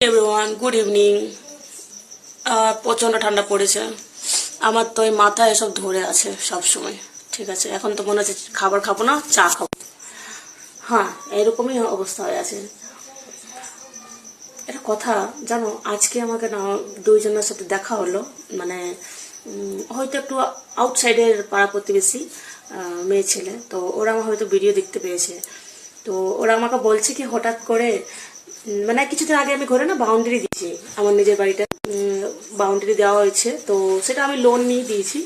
Everyone, good evening. প্রচণ্ড ঠান্ডা পড়েছে। আমার তো এই মাথায় এসব ধরে আছে সব সময়। ঠিক আছে, এখন তো মনে হচ্ছে খাবার খাবো না, চা খাবো। হ্যাঁ, এরকমই অবস্থা হয়ে আছে। একটা কথা জানো, আজকে আমাকে না দুইজনের সাথে দেখা হলো। মানে হয়তো একটু আউটসাইডের পাড়া প্রতিবেশী, মেয়ে ছেলে। তো ওরা আমার হয়তো ভিডিও দেখতে পেয়েছে। তো ওরা আমাকে বলছে কি হঠাৎ করে, মানে কিছুদিন আগে আমি ঘরে না বাউন্ডারি দিয়েছি আমার নিজের বাড়িটা। বাউন্ডারি দেওয়া হয়েছে, তো সেটা আমি লোন নিয়ে দিয়েছি।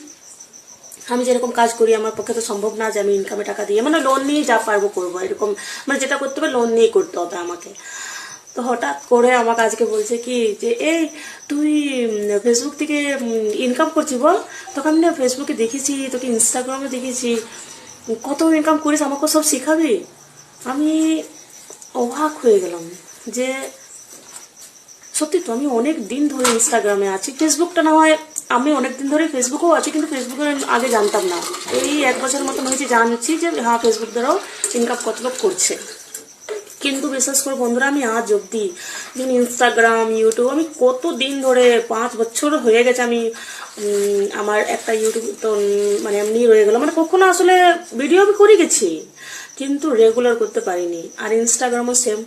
আমি যেরকম কাজ করি আমার পক্ষে তো সম্ভব না যে আমি ইনকামে টাকা দিয়ে, মানে লোন নিয়ে যা পারবো করবো, এরকম মানে যেটা করতে হবে লোন নিয়ে করতে হবে আমাকে। তো হঠাৎ করে আমাকে আজকে বলছে কি যে এই তুই ফেসবুক থেকে ইনকাম করছি বল। তখন আমি না ফেসবুকে দেখেছি, তোকে ইনস্টাগ্রামে দেখেছি, কত ইনকাম করিস, আমাকে সব শেখাবি। আমি অবাক হয়ে গেলাম যে সত্যি তো আমি অনেক দিন ধরে ইনস্টাগ্রামে আছি। ফেসবুকটা না হয় আমি অনেক দিন ধরে ফেসবুকেও আছি, কিন্তু ফেসবুকের আগে জানতাম না। এই 1 বছর মতন হয়েছে জানছি যে হ্যাঁ ফেসবুক দ্বারাও ইনকাম কত লোক করছে। কিন্তু বিশেষ করে বন্ধুরা, আমি আজ অব্দি যেমন ইনস্টাগ্রাম, ইউটিউব, আমি কত দিন ধরে 5 বছর হয়ে গেছে আমি আমার একটা ইউটিউব তো মানে এমনি রয়ে গেল। মানে কখনো আসলে ভিডিও আমি করে গেছি কিন্তু রেগুলার করতে পারিনি। আর ইনস্টাগ্রামও সেম,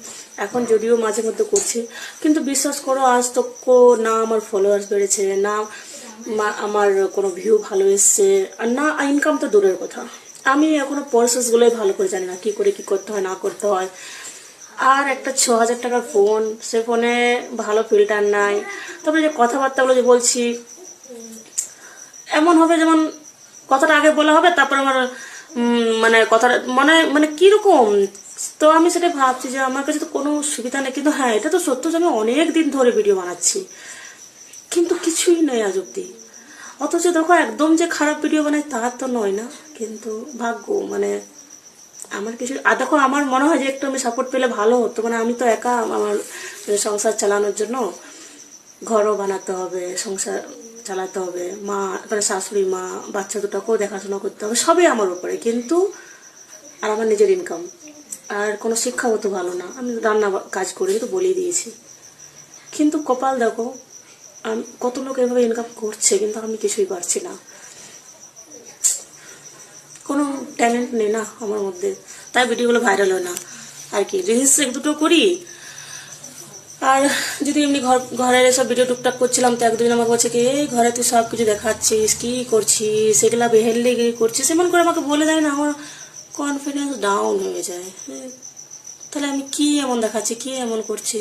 এখন যদিও মাঝে মধ্যে করছি, কিন্তু বিশ্বাস করো আজ তো না আমার ফলোয়ার্স বেড়েছে, না আমার কোনো ভিউ ভালো এসছে, আর না ইনকাম তো দূরের কথা। আমি এখনো প্রসেসগুলোই ভালো করে জানি না, কি করে কি করতে হয় না করতে হয়। আর একটা 6,000 টাকার ফোন, সে ফোনে ভালো ফিল্টার নাই। তারপরে যে কথাবার্তাগুলো যে বলছি এমন হবে যেমন কথাটা আগে বলা হবে, তারপর আমার মানে কথাটা মানে মানে কিরকম। তো আমি সেটা ভাবছি যে আমার কাছে তো কোনো সুবিধা নেই। কিন্তু হ্যাঁ, এটা তো সত্য যে আমি অনেক দিন ধরে ভিডিও বানাচ্ছি, কিন্তু কিছুই নেই আজ অব্দি। অথচ দেখো একদম যে খারাপ ভিডিও বানাই তা তো নয় না, কিন্তু ভাগ্য মানে আমার কিছু। আর দেখো আমার মনে হয় যে একটু আমি সাপোর্ট পেলে ভালো হতো। মানে আমি তো একা আমার সংসার চালানোর জন্য, ঘরও বানাতে হবে, সংসার চালাতে হবে, মা মানে শাশুড়ি মা বাচ্চা দুটোকেও দেখাশোনা করতে হবে, সবই আমার উপরে। কিন্তু আর আমার নিজের ইনকাম আর কোনো শিক্ষাগত ভালো না। আমি রান্না কাজ করি তো বলেই দিয়েছি। কিন্তু কপাল দেখো, কত লোক এভাবে ইনকাম করছে, কিন্তু আমি কিছুই পারছি না। কোনো ট্যালেন্ট নেই না আমার মধ্যে, তাই ভিডিওগুলো ভাইরাল হয় না আর কি। রিলস এক দুটো করি, আর যদি এমনি ঘরের এসব ভিডিও টুকটাক করছিলাম তো এক দুদিন আমাকে বলছে কি এই ঘরে তুই সব কিছু দেখাচ্ছিস, কি করছিস, সেগুলা বেহেললে গিয়ে করছিস, এমন করে আমাকে বলে দেয় না, আমার কনফিডেন্স ডাউন হয়ে যায়। তাহলে আমি কি এমন দেখাচ্ছি, কি এমন করছি।